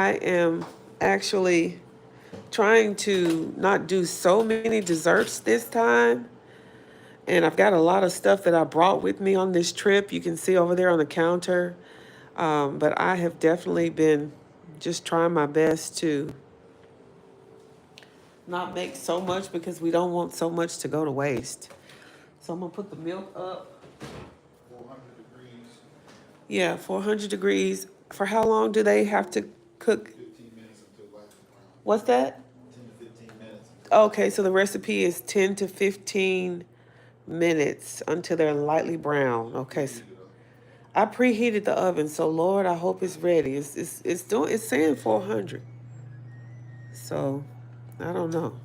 I am actually trying to not do so many desserts this time. And I've got a lot of stuff that I brought with me on this trip. You can see over there on the counter. But I have definitely been just trying my best to not make so much because we don't want so much to go to waste. So I'm gonna put the milk up. 400 degrees, Yeah, 400 degrees. For how long do they have to cook? 15 minutes until light brown. What's that? 10 to 15 minutes until Okay, so the recipe is 10 to 15 minutes until they're lightly brown. Okay, so heat it up. I preheated the oven, so Lord, I hope it's ready. It's saying 400. So I don't know.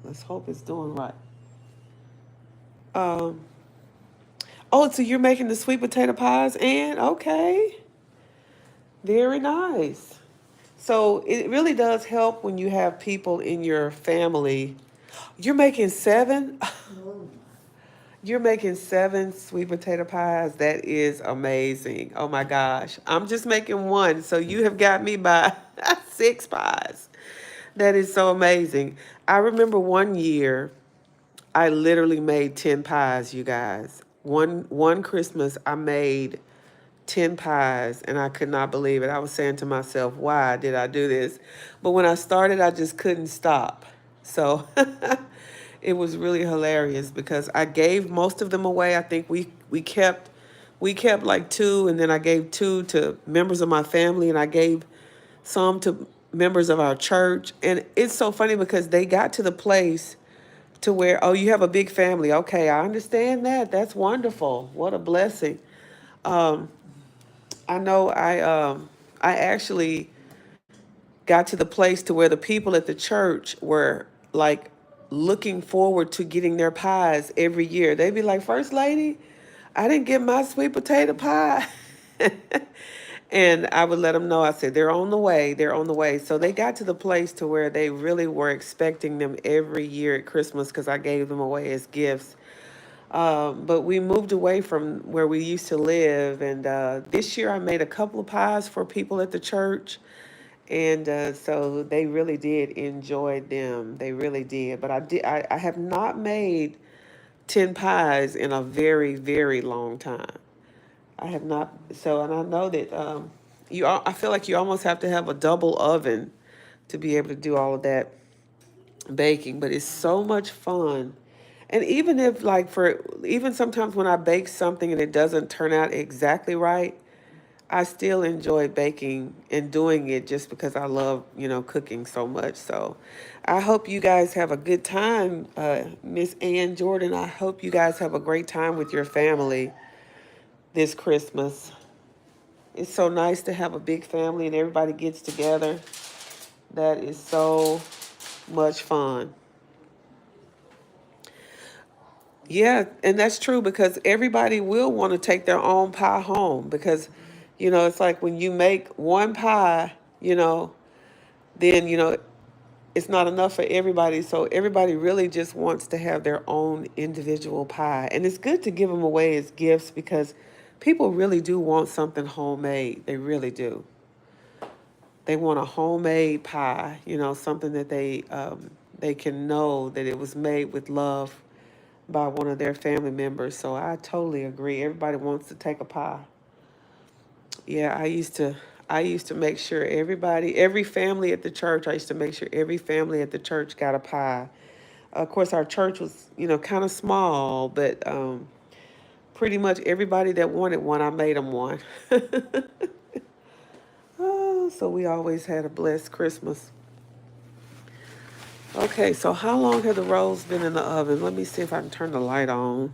Let's hope it's doing right. Um, oh, so you're making the sweet potato pies, and okay, very nice. So it really does help when you have people in your family. You're making seven? You're making seven sweet potato pies. That is amazing. Oh my gosh. I'm just making one. So you have got me by six pies. That is so amazing. I remember one year I literally made 10 pies, you guys. One Christmas I made 10 pies and I could not believe it. I was saying to myself, why did I do this? But when I started, I just couldn't stop. So it was really hilarious because I gave most of them away. I think we kept like two, and then I gave two to members of my family, and I gave some to members of our church. And it's so funny because they got to the place to where, oh, you have a big family. Okay, I understand that. That's wonderful. What a blessing. Um, I know I actually got to the place to where the people at the church were like looking forward to getting their pies every year. They'd be like, First Lady, I didn't get my sweet potato pie. And I would let them know, I said, they're on the way, they're on the way. So they got to the place to where they really were expecting them every year at Christmas because I gave them away as gifts. But we moved away from where we used to live, and this year I made a couple of pies for people at the church, and so they really did enjoy them. They really did. But I have not made 10 pies in a very, very long time. I have not. So, and I know that I feel like you almost have to have a double oven to be able to do all of that baking, but it's so much fun. And even if like for even sometimes when I bake something and it doesn't turn out exactly right, I still enjoy baking and doing it just because I love, cooking so much. So I hope you guys have a good time, Miss Ann Jordan. I hope you guys have a great time with your family this Christmas. It's so nice to have a big family and everybody gets together. That is so much fun. Yeah, and that's true because everybody will want to take their own pie home because, it's like when you make one pie, then, it's not enough for everybody. So everybody really just wants to have their own individual pie. And it's good to give them away as gifts because people really do want something homemade. They really do. They want a homemade pie, something that they can know that it was made with love by one of their family members. So I totally agree. Everybody wants to take a pie. Yeah, I used to make sure every family at the church, I used to make sure every family at the church got a pie. Of course, our church was, kind of small, but pretty much everybody that wanted one, I made them one. Oh, so we always had a blessed Christmas. Okay, so how long have the rolls been in the oven? Let me see if I can turn the light on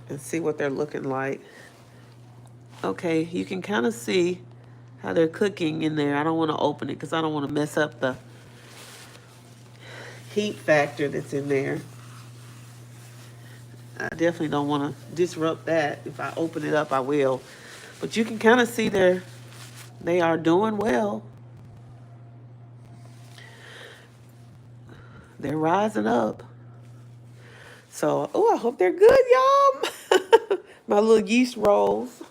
and see what they're looking like. Okay, you can kind of see how they're cooking in there. I don't want to open it because I don't want to mess up the heat factor that's in there. I definitely don't want to disrupt that. If I open it up, I will. But you can kind of see they are doing well. They're rising up. So, oh, I hope they're good, y'all. My little yeast rolls.